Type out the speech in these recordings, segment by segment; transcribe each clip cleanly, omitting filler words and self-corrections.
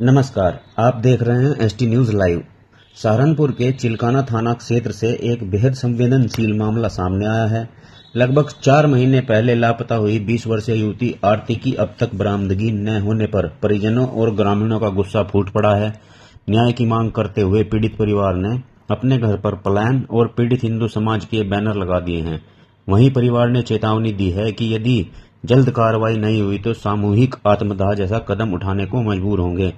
नमस्कार, आप देख रहे हैं एसटी न्यूज लाइव। सहारनपुर के चिल्काना थाना क्षेत्र से एक बेहद संवेदनशील मामला सामने आया है। लगभग 4 महीने पहले लापता हुई 20 वर्षीय युवती आरती की अब तक बरामदगी न होने पर परिजनों और ग्रामीणों का गुस्सा फूट पड़ा है। न्याय की मांग करते हुए पीड़ित परिवार ने अपने घर पर पलायन और पीड़ित हिंदू समाज के बैनर लगा दिए हैं। वहीं परिवार ने चेतावनी दी है कि यदि जल्द कार्रवाई नहीं हुई तो सामूहिक आत्मदाह जैसा कदम उठाने को मजबूर होंगे।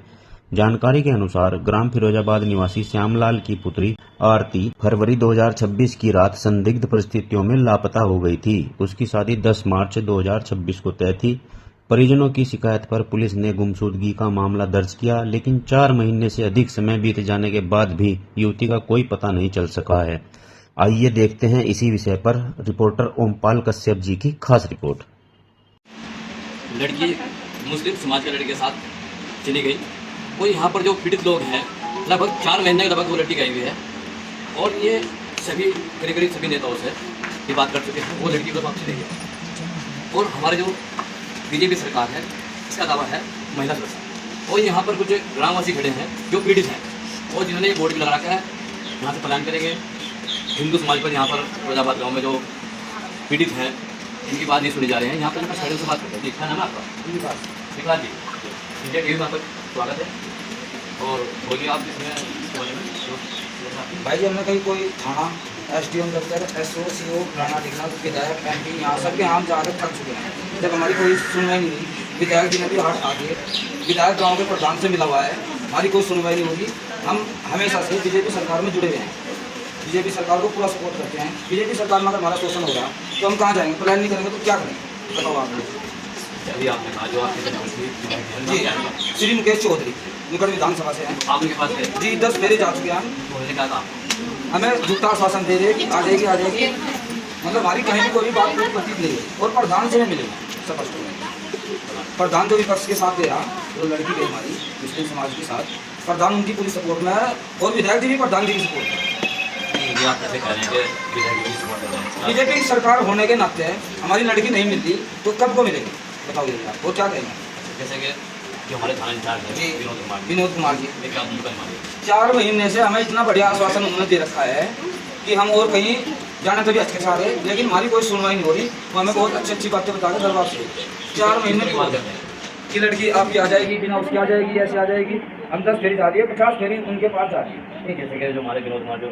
जानकारी के अनुसार ग्राम फिरोजाबाद निवासी श्यामलाल की पुत्री आरती फरवरी 2026 की रात संदिग्ध परिस्थितियों में लापता हो गई थी। उसकी शादी 10 मार्च 2026 को तय थी। परिजनों की शिकायत पर पुलिस ने गुमशुदगी का मामला दर्ज किया, लेकिन 4 महीने से अधिक समय बीत जाने के बाद भी युवती का कोई पता नहीं चल सका है। आइए देखते हैं इसी विषय पर रिपोर्टर ओमपाल कश्यप जी की खास रिपोर्ट। लड़की मुस्लिम समाज के लड़के के साथ चली गई और यहाँ पर जो पीड़ित लोग हैं लगभग 4 महीने के लगभग वो लड़की गई हुई है और ये सभी करीब सभी नेताओं से ये बात कर चुके हैं। वो लड़की को वापसी नहीं है और हमारे जो बीजेपी सरकार है इसका दावा है महिला सुरक्षा। और यहाँ पर कुछ ग्रामवासी खड़े हैं जो पीड़ित हैं और जिन्होंने ये बोर्ड भी लगा रखा है यहाँ से पलायन करेंगे। हिंदू समाज पर यहाँ पर फिरोजाबाद गाँव में जो पीड़ित हैं इनकी बात नहीं सुनी जा रही है। यहाँ पर खड़े से बात करते हैं। क्या नाम है आपका? विकास जी। ठीक है, यहाँ पर स्वागत है और बोलिए आप इसमें। भाई जी हमने कहीं कोई थाना एसडीएम दफ्तर एसओ सीओ राणा लिखना विधायक एमपी यहाँ सबके हम जाकर थक चुके हैं। जब हमारी कोई सुनवाई नहीं हुई, विधायक जी ने भी हाथ आ दिए, विधायक गाँव के प्रधान से मिला हुआ है, हमारी कोई सुनवाई नहीं होगी। हम हमेशा से बीजेपी सरकार में जुड़े हुए हैं, बीजेपी सरकार को पूरा सपोर्ट करते हैं। बीजेपी सरकार में अगर हमारा शोषण हो रहा तो हम कहाँ जाएंगे? प्लान नहीं करेंगे तो क्या करेंगे बताओ आप लोग। अभी आपने कहा जो आपके जी श्री मुकेश चौधरी निकट विधानसभा से हैं। आपके पास जी 10 फेरे जा चुके हैं हम। बोलने का था हमें झूठा आश्वासन दे रहे हैं कि आ जाएगी मतलब हमारी कहीं भी कोई बात कोई प्रतीत नहीं है और प्रधान से मिलेगी स्पष्ट हो। प्रधान जो विपक्ष के साथ गया वो लड़की गई हमारी मुस्लिम समाज के साथ, प्रधान उनकी पूरी सपोर्ट में है और विधायक जी भी प्रधान जी की सपोर्ट में। बीजेपी सरकार होने के नाते हमारी लड़की नहीं मिलती तो कब को मिलेगी बताओ आप, वो क्या कहेंगे? जैसे कि जो हमारे थाना इंचार्ज है विनोद कुमार जी 4 महीने से हमें इतना बढ़िया आश्वासन उन्होंने दे रखा है कि हम और कहीं जाने तो भी हचकिचा रहे, लेकिन हमारी कोई सुनवाई नहीं हो रही। वो हमें बहुत अच्छी अच्छी बातें बता के दरबार से 4 महीने की लड़की आपकी आ जाएगी, बिना उसकी आ जाएगी, ऐसे आ जाएगी। हम 10 फेरी जा रही है, 50 फेरी उनके पास जा रही है। जैसे कि जो हमारे विनोद कुमार जो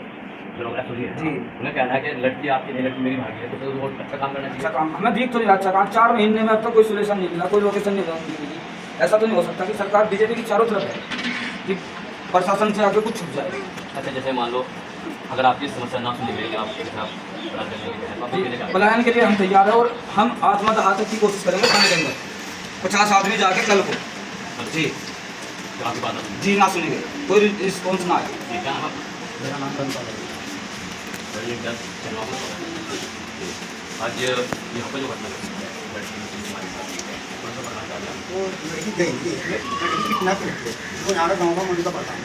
जी उन्हें कहना है कि लड़की आपकी नहीं, लड़की मेरी भागी है, तो बहुत अच्छा काम करना चाहिए। अच्छा काम हमें दिख तो नहीं रहा अच्छा काम। 4 महीने में अब तक कोई सोल्यूशन नहीं मिला, कोई लोकेशन नहीं मिली। ऐसा तो नहीं हो सकता कि सरकार बीजेपी की चारों तरफ है कि प्रशासन से आगे कुछ छुप जाए। अच्छा जैसे मान लो अगर आपकी समस्या ना सुनी गई, आप पलायन के लिए हम तैयार है और हम आत्मदाह तक की कोशिश करेंगे थाने के अंदर। 50 आदमी जाके कल को जी जी ना सुनी गई, कोई रिस्पॉन्स ना आया। मेरा नाम आज यहाँ पर जो घटना वो लड़की गई थी, लड़की किडनैप हुई थी। वो यहाँ का गाँव का मुझे पता है,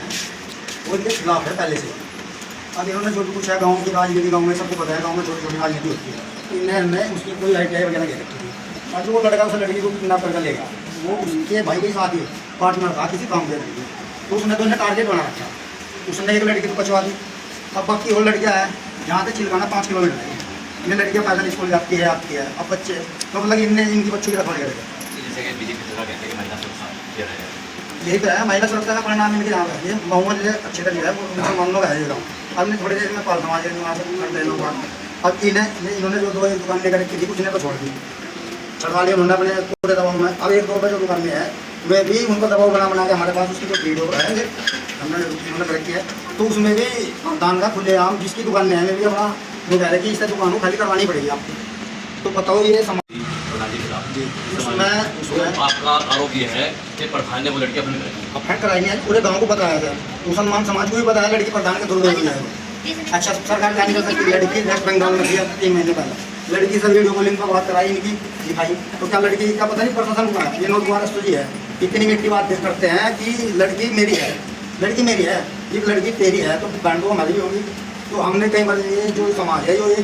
वो इनके खिलाफ है पहले से। अब इन्होंने जो भी कुछ है गाँव की राजनीति, गाँव में सबको पता है गाँव में छोटी छोटी राजनीति होती है। इन्हें उसकी कोई ITI वगैरह ले रखी थी और जो वो लड़का उस लड़की को किडनैप करके लेगा, वो उनके भाई के साथ ही पार्टनर था किसी काम के लड़की, तो उसने तो उन्हें टारगेट बना रखा। उसने एक लड़की को पछवा दी। अब बाकी और लड़कियाँ हैं जहाँ से चिल्काना 5 किलोमीटर है, ये लड़कियाँ पैदल स्कूल जाती है आती है। अब बच्चे तो मतलब इनकी बच्चों की रखवाली करेगा। यही तो है महिला सुरक्षा का परिणाम इनके यहाँ है। ये मोहम्मद अच्छे तरीके है, वो मुसलमानों का है ये गाँव। अब इन्हें थोड़ी देर में पाल समाज वहाँ से करते हैं लोग। अब इन्होंने जो 2 दुकान लेकर रखी थी कुछ ने तो छोड़ दी, चढ़वा लिया उन्होंने अपने पूरे दबाव में। अब 1-2 रुपये जो दुकान में है वे भी उनको दबाव बना के हमारे पास उसकी जो वीडियो है हमने उन्होंने रखी है, तो उसमें भी दान का खुलेआम जिसकी दुकान में है हमें भी अपना वो कह रहे कि इससे दुकान को खाली करवानी पड़ेगी आपको। तो बताओ ये जी उसमें आपका आरोप ये है कि प्रधान ने वो लड़की अपने अपहरण कराई है, पूरे गाँव को बताया है, मुसलमान समाज को भी बताया लड़की प्रधान के दुर्ग में है। अच्छा सरकार क्या नहीं कर सकती? लड़की वेस्ट बंगाल में किया 3 महीने पहले लड़की से वीडियो कॉलिंग पर बात कराई, इनकी दिखाई, तो क्या लड़की का पता नहीं प्रशासन का विनोद कुमार जी है इतनी मीठी बात करते हैं कि लड़की मेरी है, लड़की मेरी है, ये लड़की तेरी है तो बैंड हमारी भी होगी। तो हमने कई बार ये जो समाज है जो ये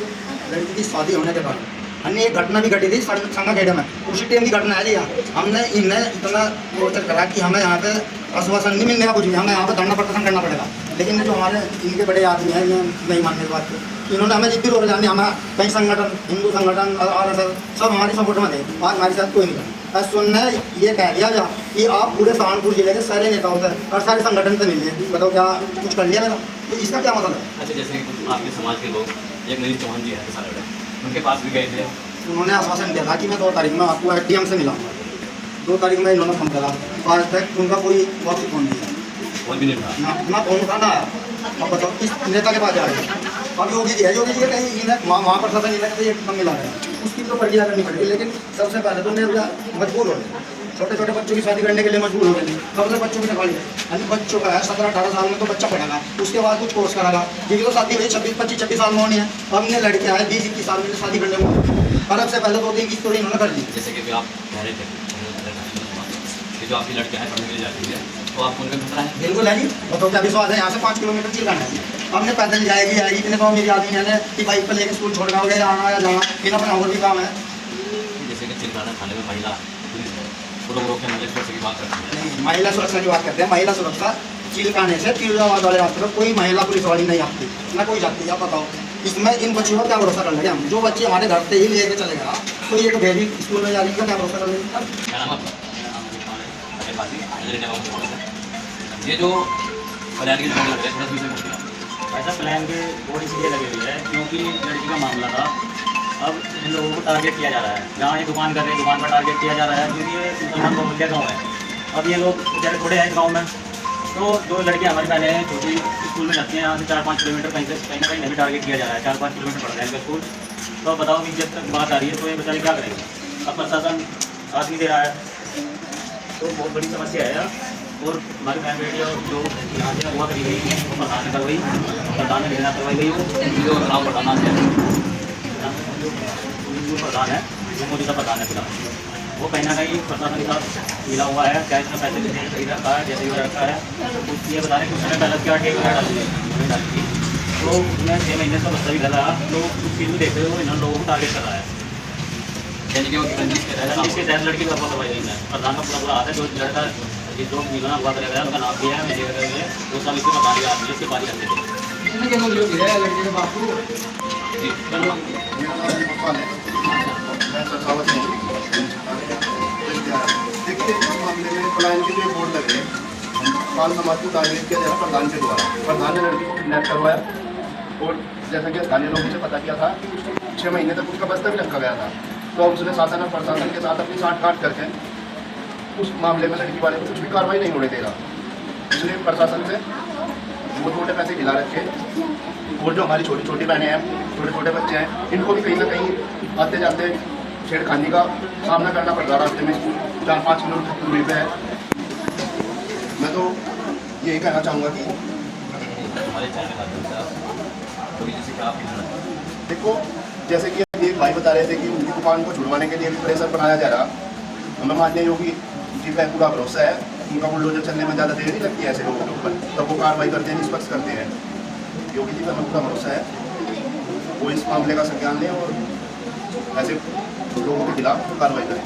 लड़की की शादी होने के बाद हमने एक घटना भी घटी थी संगा खेड़ा में, उसी टाइम की घटना है जी। हमने इन्हें इतना टोर्चर करा कि हमें यहाँ पे आश्वासन नहीं मिलने का कुछ भी, हमें यहाँ पे धरना प्रदर्शन करना पड़ेगा। लेकिन जो हमारे इनके बड़े आदमी हैं, इन्हें नहीं मानने की बात को, इन्होंने हमें जितनी रोक जानी, हमें कई संगठन, हिंदू संगठन और सब हमारी सपोर्ट में थे। आज हमारे साथ कोई नहीं। सुनने ये कह दिया जा कि आप पूरे सहारनपुर जिले के सारे नेताओं से और सारे संगठन से मिलिए, बताओ क्या कुछ कर लिया मेरा, तो इसका क्या मतलब है? अच्छा, जैसे आपके समाज के लोग, एक नरेश चौहान जी है सारे, उनके पास भी गए थे, उन्होंने आश्वासन दिया था कि मैं 2 तारीख में आपको एसडीएम से मिलाऊंगा। 2 तारीख में इन्होंने फोन करा, आज तक उनका कोई वापस फोन नहीं है, फोन भी नहीं उठा ना फोन उठाना है। अब बताओ किस नेता के पास जा रहे हैं? अब योगी जी है, योगी जी कहीं इन्हें वहाँ प्रशासन इन्हें कहीं एकदम मिला है, उसकी तो प्रक्रिया करनी पड़ेगी। लेकिन सबसे पहले तो मजबूर हो गए, छोटे छोटे बच्चों की शादी करने के लिए मजबूर हो गए। सबसे बच्चों की निकाली यानी बच्चों का है 17-18 साल में तो बच्चा पढ़ेगा, उसके बाद कुछ कोर्स करागा, जिनकी तो शादी हुई 26-25 साल में होनी है। हमने लड़के आए 20-21 साल में शादी करने को, और अब से पहले 2-3 की स्टोरी इन्होंने कर दी। जैसे कि आप कह रहे थे कि जो आपकी लड़कियाँ हैं पढ़ने के लिए जाती है, तो आपको उनमें खतरा है? बिल्कुल है जी, तो क्या विश्वास है? यहाँ से 5 किलोमीटर चिलकाना है, हमने पैदल जाएगी इतने तो मेरी आदमी है कि बाइक पर लेकर स्कूल छोड़ गया जाना या जाना, इन अपना और भी काम है। जैसे कि चिलकाना थाने में महिला पुलिस है, वो लोग रोक के महिला सुरक्षा की बात करते हैं। नहीं, महिला सुरक्षा की बात करते हैं। महिला सुरक्षा चिलकाने से तीव्रवाद वाले रास्ते पर कोई महिला पुलिस वाली नहीं आती, ना कोई जाती। आप बताओ इसमें इन बच्चों पर क्या भरोसा कर लेंगे हम? जो बच्चे हमारे घर से ही लेके चलेगा, तो ये तो बेबी स्कूल में जा रही है, क्या भरोसा कर लेंगे? क्या नाम आपका? ये जो प्लान की दुकान लग रही है, थोड़ा सा इसमें बोलिए। ऐसा प्लान के बहुत इसलिए लगे हुए है क्योंकि लड़की का मामला था। अब इन लोगों को टारगेट किया जा रहा है, जहाँ ये दुकान कर रहे हैं दुकान पर टारगेट किया जा रहा है, क्योंकि ये सुल्तान बहुल्या गाँव है। अब ये लोग बेचारे थोड़े हैं गाँव में, तो जो लड़कियाँ हमारी बहनें हैं छोटी स्कूल में जाती हैं, यहाँ से 4-5 किलोमीटर कहीं ना कहीं नहीं टारगेट किया जा रहा है। 4-5 किलोमीटर पड़ रहा है इनका स्कूल। तो अब बताओ कि जब तक बात आ रही है तो ये बेचारे क्या करेंगे? अब प्रशासन साथ नहीं दे रहा है, तो बहुत बड़ी समस्या है। और हमारी बहन बेटी और जो यहाँ से हुआ करी गई वो प्रधान ने करवाई, प्रधान ने घटना करवाई गई। वो जो नाम बताना है, जो प्रधान है वो मोदी का प्रधान है फिलहाल, वो कहीं ना कहीं प्रशासन के साथ मिला हुआ है। क्या इसमें पैसे देने सही रखा है, जैसे भी रखा है। कुछ ये बता रहे कुछ समय पहले क्या ठीक डाली थी, तो उसमें 6 महीने से बच्चा भी डला, तो उस चीज़ में देखते हुए इन्होंने लोगों को टारगेट कर रहा है। यानी कि वो इसके तहत लड़की का करवाई गई है। प्रधान का पूरा हाथ है, जो लड़का जिस लोग निगना हुआ करेगा उनका नाम दिया है, मैं देख रहे हैं वो सब इसके बता दिया आदमी इसके बात करते थे। कितने के लोग जो गिरे हैं लड़के के बापू? जी चलो, मेरा नाम गोपाल है, मैं सरसावत हूँ। देखिए इस मामले में पलायन के जो बोर्ड लगे पाल समाज को टारगेट किया जा रहा प्रधान के द्वारा। प्रधान ने लड़की को किडनैप करवाया और जैसा कि स्थानीय लोगों से पता किया था 6 महीने तक उसका बस्ता भी रखा गया था। तो अब उसने शासन और प्रशासन के साथ अपनी साठ-गांठ करके उस मामले में लड़की वाले को कुछ भी कार्रवाई नहीं होने दे रहा। इसलिए प्रशासन से बहुत मोटे पैसे खिला रखे और जो हमारी छोटी छोटी बहनें हैं, छोटे छोटे बच्चे हैं, इनको भी कहीं ना कहीं आते जाते छेड़खानी का सामना करना पड़ रहा। रास्ते में स्कूल 4-5 किलोमीटर दूरी पे है। मैं तो यही कहना चाहूँगा कि हमारे चैनल के माध्यम से आप तो जैसे कि आप देखो, जैसे कि एक भाई बता रहे थे कि उनकी दुकान को छुड़वाने के लिए भी प्रेशर बनाया जा रहा। हमें माननीय योगी जी का पूरा भरोसा है, उनका बुलडोजर चलने में ज़्यादा देर नहीं लगती है ऐसे लोगों के ऊपर, तब वो कार्रवाई करते हैं, निष्पक्ष करते हैं। योगी जी का हमें पूरा भरोसा है, वो इस मामले का संज्ञान लें और ऐसे लोगों के खिलाफ कार्रवाई करें।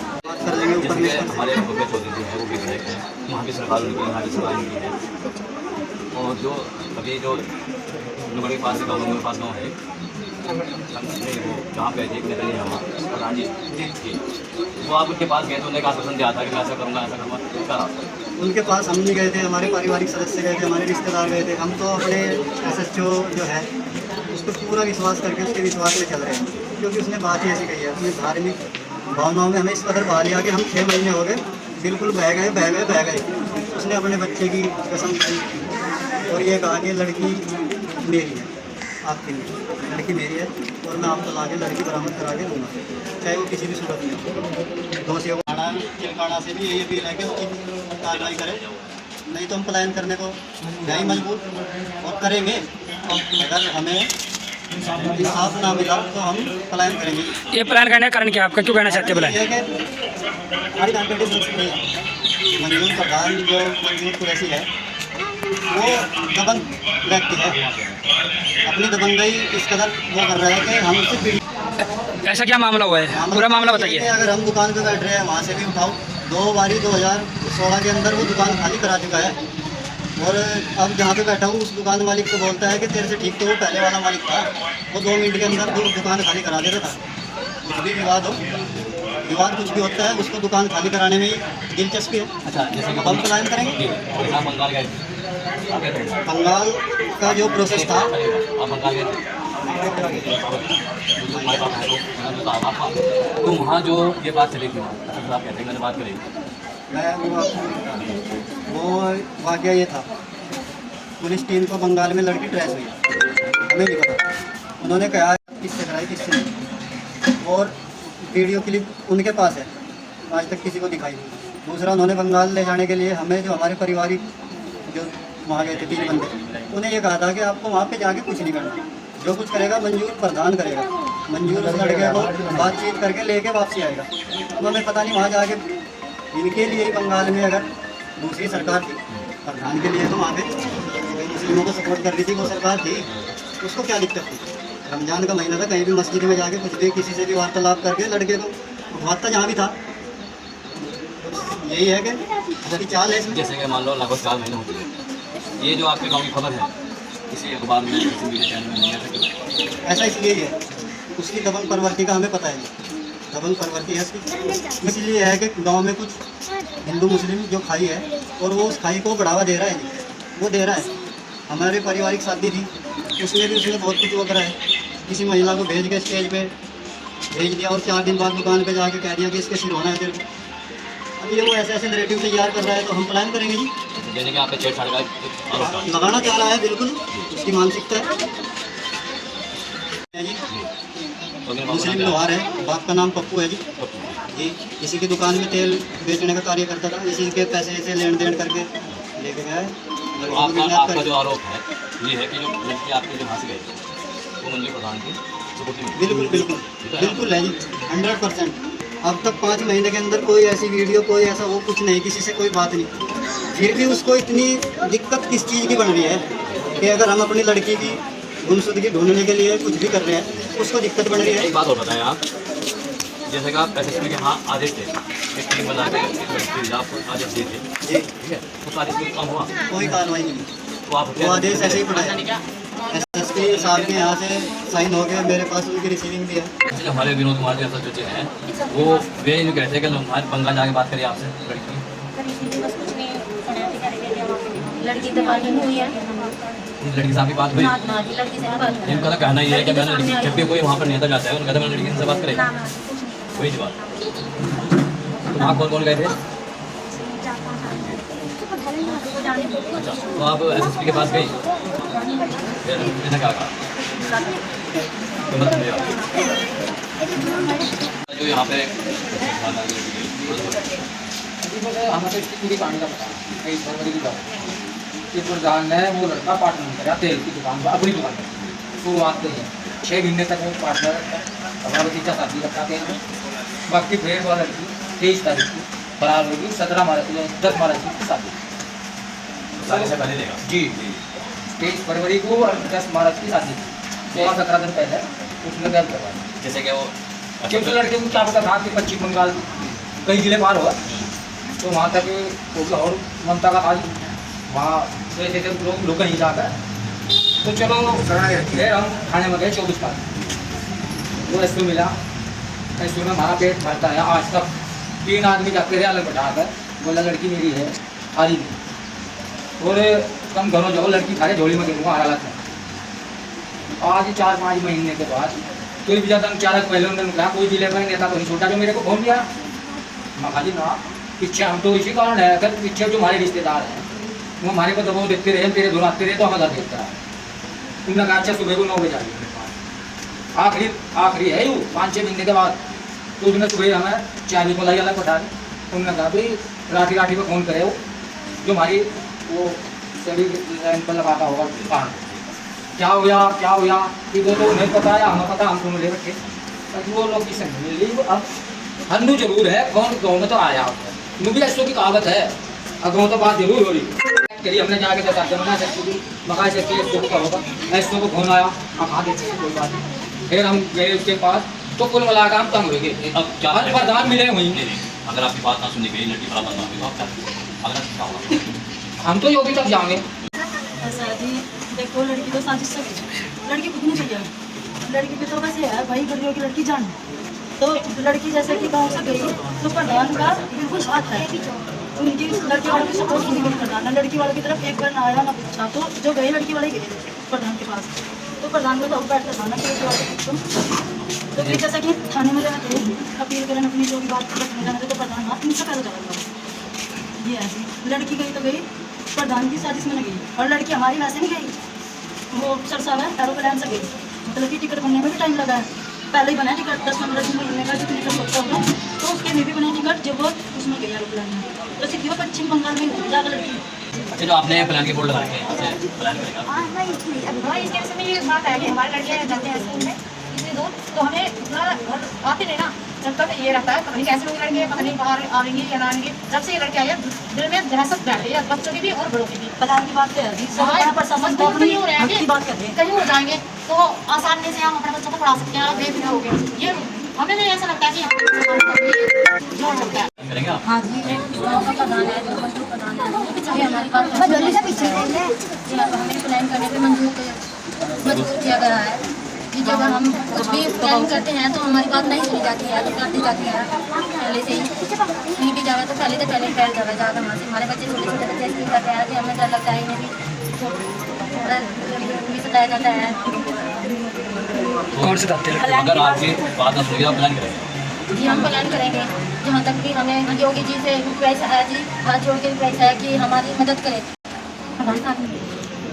जैसे कि हमारे भव्य चौधरी जी हैं, वो विधायक हैं, वहाँ की सरकार उनकी, यहाँ की सरकार उनकी है। और जो अभी जो नगर के पास गाँव के पास गाँव है, वो जहाँ पे एक नेता जी हमारा प्रधान जी थे, वो आप उनके पास गए तो उन्हें कहा पसंद दिया था कि मैं ऐसा करूँगा ऐसा करूँगा, करा। उनके पास हम नहीं गए थे, हमारे पारिवारिक सदस्य गए थे, हमारे रिश्तेदार गए थे। हम तो अपने SHO जो है उसको पूरा विश्वास करके उसके विश्वास में चल रहे हैं, क्योंकि उसने बात ही ऐसी कही है। अपनी धार्मिक भावनाओं में हमें इस कदर बहा लिया कि हम 6 महीने हो गए बिल्कुल बह गए। उसने अपने बच्चे की कसम खाई और ये कहा कि लड़की मेरी है, आपकी नहीं, लड़की मेरी है और मैं आपको ला के लड़की बरामद करा के दूँगा, चाहे वो किसी भी सूरत में हो। दोषियों को चिलकाना से भी यही अपील है कि उसकी कार्रवाई करें, नहीं तो हम पलायन करने को है ही मजबूर और करेंगे। और अगर हमें इंसाफ ना मिला तो हम पलायन करेंगे। ये प्लान करने का कारण क्या आपका, क्यों कहना चाहते हैं प्लान? ये कि हमारी जानकारी मंजूर प्रधान जो मंजूर कुरैशी है वो दबंग व्यक्ति है, अपनी दबंगई इस कदर वो कर रहा है कि हम उससे ऐसा क्या मामला हुआ है, पूरा मामला बताइए। अगर हम दुकान पे बैठ रहे हैं वहाँ से भी उठाओ, 2 बारी 2016 के अंदर वो दुकान खाली करा चुका है, और अब जहाँ पे बैठा हूँ उस दुकान मालिक को बोलता है कि तेरे से ठीक तो वो पहले वाला मालिक था, वो 2 मिनट के अंदर दुकान खाली करा देता था। कुछ भी विवाद हो, विवाद कुछ भी होता है, उसको दुकान खाली कराने में ही दिलचस्पी है। अच्छा, जैसे कि हम पलायन करेंगे। आप बंगाल गए थे, आप गए थे? बंगाल का जो प्रोसेस था, आप बंगाल गए थे? तो वहाँ जो ये बात चली थी, अच्छा आप कहते हैं मैंने बात करी, मैं वो वाकया ये था, पुलिस टीम को बंगाल में लड़की ट्रेस हुई, हमें नहीं पता, उन्होंने कहा किससे कराई किससे नहीं, और वीडियो क्लिप उनके पास है, आज तक किसी को दिखाई नहीं। दूसरा, उन्होंने बंगाल ले जाने के लिए हमें, जो हमारे पारिवारिक जो वहाँ गए थे 3 बंदे, उन्हें ये कहा था कि आपको वहाँ पे जाके कुछ नहीं करना, जो कुछ करेगा मंजूर प्रधान करेगा, मंजूर उस लड़के को बातचीत करके लेके वापसी आएगा। अब हमें पता नहीं वहाँ जाके इनके लिए ही बंगाल में अगर दूसरी सरकार थी प्रधान के लिए, तो वहाँ पे मुस्लिमों को सपोर्ट कर रही थी वो सरकार थी, उसको क्या दिक्कत थी? रमजान का महीना था, कहीं भी मस्जिद में जाके कुछ भी किसी से भी वार्तालाप करके लड़के को उठवाता जहाँ भी था। यही है कि चाल है इसमें। जैसे कि मान लो लगभग 4 महीने हो चुके, ये जो आपके गाँव की खबर है किसी अखबार में किसी मीडिया चैनल में नहीं, ऐसा क्यों? ऐसा इसलिए है, उसकी दबंग प्रवृत्ति का हमें पता है, दबंग प्रवृत्ति है उसकी। इसलिए है कि गांव में कुछ हिंदू मुस्लिम जो खाई है, और वो उस खाई को बढ़ावा दे रहा है, वो दे रहा है। हमारे पारिवारिक शादी थी, उसमें भी उसने बहुत कुछ वो करा है, किसी महिला को भेज के स्टेज पे भेज दिया, और 4 दिन बाद दुकान पे जाके कह दिया कि इसके सिर होना है तेरे को। अब ये वो ऐसे नैरेटिव तैयार कर रहा है, तो हम प्लान करेंगे जी, जैसे कि आपके छेड़छाड़ का आरोप है। लगाना चाह रहा है, बिल्कुल उसकी मानसिकता है जी। मुस्लिम लोहार है, बाप का नाम पप्पू है जी। जी, इसी की दुकान में तेल बेचने का कार्य करता था, इसी के पैसे से लेन देन करके लेके गया है। तो आपका जो आरोप है ये है कि जो लड़की आपके जो फंस गई वो मंजूर प्रधान की सबूत में। बिल्कुल बिल्कुल बिल्कुल है जी, 100%। अब तक 5 महीने के अंदर कोई ऐसी वीडियो, कोई ऐसा वो कुछ नहीं, किसी से कोई बात नहीं। फिर भी उसको इतनी दिक्कत किस चीज़ की बन रही है कि अगर हम अपनी लड़की की गुमशुदगी ढूंढने के लिए कुछ भी कर रहे हैं, उसको दिक्कत बन रही है। एक बात और बताएं आप, जैसे कि आप एसएसपी के हाँ आदेश थे, एक टीम बना के आपको आदेश दिए थे, जी, ठीक है, उस आदेश में काम हुआ, कोई कार्रवाई नहीं, तो आप वो आदेश ऐसे ही पड़ा है। एसएसपी साहब के यहाँ से साइन हो गए, मेरे पास उनकी रिसीविंग भी है। जैसे हमारे विनोद कुमार जैसा जो हैं वो वे यूँ कहते हैं कि हमारे बंगाल जाके बात करिए आपसे लड़की, बस कुछ नहीं लड़की तो बात नहीं हुई है, लड़की साहब की बात हुई। लड़की से बात हुई। इनका तो कहना ये है कि मैंने जब भी कोई वहाँ पर नेता जाता है उनका मैंने लड़की से बात करेगा, वही बात। तो आप कौन कौन गए थे? अच्छा, तो आप एसएसपी के पास गई, फिर मैंने क्या कहा जो यहाँ पे हमें तो इसकी पूरी कहानी का पता है। 23 फरवरी की बात, ये प्रधान है, वो लड़का पार्टनर करा तेल की दुकान पर, अपनी दुकान पर, तो आते हैं 6 महीने तक वो पार्टनर हमारा भतीजा शादी रखा तेल में। बाकी फिर वो लड़की 23 तारीख को फरार होगी, 17 मार्च 10 मार्च की शादी से पहले देगा जी। 23 फरवरी को और 10 मार्च की शादी थी, 16-17 दिन पहले उसने गैप करवाया। जैसे कि वो क्योंकि लड़के को क्या पता था कि पश्चिम बंगाल कई जिले पार हुआ, तो वहाँ तक वो और ममता का था, वहाँ जैसे लोग कहीं जाकर, तो चलो फिर हम थाने में गए 24 तारीख, वो एसओ मिला, एसओ में हमारा पेट भरता है। आज तक 3 आदमी जाते रहे अलग बैठाकर, बोला लड़की मेरी है, आ रही नहीं, और कम घरों जाओ लड़की खाए झोली में गिरूँगा हालत है। आज 4-5 महीने के बाद कोई भी ज़्यादा 4 पहले उन्होंने कहा कोई जिले का नेता कोई छोटा जो मेरे को फोन किया, मैं जी ना पीछे हम तो इसी कारण है, अगर पीछे जो हमारे रिश्तेदार हैं वो हमारे को दबाव देखते रहे, तेरे दोनों आते रहे तो हमें घर देखता है। उन्होंने कहा अच्छा सुबह को 9 बजे आइए, आखिरी है यू 5-6 महीने के बाद। तो उसने सुबह हमें चाबी को लाई अलग पटा दी, उन्होंने कहा भाई राठी को फ़ोन करे, वो जो हमारी वो सभी लाइन पर लगाता होगा कान, क्या हुआ कि वो तो नहीं पता है, हमें पता, हम दोनों ले रखे, वो लोग किसे मिली। अब हंडू जरूर है, कौन गाँव में तो आया मुझे ऐसो की कहावत है, अब गाँव तो बात जरूर हो रही करी। हमने जाके बताते बना सकती मका सकती है, ऐसो को होगा, ऐसो को फोन आया, आप आ देते कोई बात नहीं। फिर हम गए उसके पास, तो कुल मिलाकर हम तंग हुए अब क्या आज प्रधान मिले वहीं नहीं नहीं, अगर आपकी बात ना सुनी गई, लड़की खराब बंदा हुई तो आप क्या अगर क्या होगा? हम तो योगी तक जाएंगे। ऐसा है जी, देखो लड़की तो साजिश से गई, लड़की कुछ नहीं चाहिए, लड़की पे तो बस ये है भाई गरीबों की लड़की जान। तो लड़की जैसे कि गाँव से गई तो प्रधान का बिल्कुल साथ है, उनकी लड़की वालों की सपोर्ट नहीं करी प्रधान ने, लड़की वालों की तरफ एक बार ना आया ना पूछा, तो जो गए लड़की वाले गए प्रधान के पास, तो प्रधान को तो बैठता था ना कि लड़की वाले पूछो। तो फिर जैसा कि थाने में जाते अपील करें अपनी जो भी बात रखने जाते तो प्रधान हाथ इनसे पहले चला। ये ऐसी लड़की गई तो गई, प्रधान की साजिश में गई, और लड़की हमारी वैसे नहीं गई, वो सरसा में एरोप्लेन से गई, मतलब कि टिकट बनने में भी टाइम लगा है, पहले ही बना टिकट 10-15 दिन महीने का जितने का सोचता होगा, तो उसके में भी बना टिकट जब वो उसमें गई एरोप्लेन में, तो सीधी वो पश्चिम बंगाल में जाकर लड़की। अच्छा, जो आपने प्लान के बोर्ड लगा रखे हैं, इससे प्लान करेगा? हाँ, इसके विषय में ये बात है कि हमारे लड़के जाते हैं स्कूल में इतनी दूर, तो हमें इतना घर आते नहीं ना, जब तक ये रहता है पता नहीं कैसे लोग लड़के पता नहीं बाहर आएंगे या ना आएंगे, जब से ये लड़के आए दिल में दहशत बैठ गई है, बच्चों की भी और बड़ों की भी। प्रधान की बात है कहीं हो जाएंगे तो आसानी से हम अपने बच्चों को पढ़ा सकते हैं, बेफिक्र हो गए। ये हमें नहीं ऐसा लगता है कि जोड़ सकता है। करेंगे आप? हाँ जी, प्रधान है जो मंजूर प्रधान है हमारी बात हमें प्लान करने पर मजबूर किया गया है कि जब हम कुछ भी प्लान करते हैं तो हमारी बात नहीं सुनी जाती है, तो कर दी जाती है पहले से ही, कहीं भी जाए तो पहले फैल जाए ज़्यादा वहाँ से। हमारे बच्चे छोटे छोटे बच्चे स्कूल जाते हैं कि हमें डर लगता है, इन्हें भी सताया जाता है। कौन से दफ्तर? अगर आपकी बात ना सुनिए, आप प्लान करेंगे? जी हम प्लान करेंगे, जहाँ तक भी हमें योगी जी से रिक्वेस्ट है जी, राज्य योगी रिक्वेस्ट है कि हमारी मदद करें।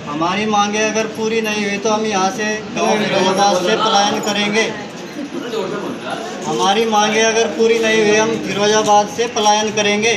हमारी मांगे अगर पूरी नहीं हुई तो हम यहाँ से फिरोजाबाद से पलायन करेंगे। हमारी मांगे अगर पूरी नहीं हुई हम फिरोजाबाद से पलायन करेंगे।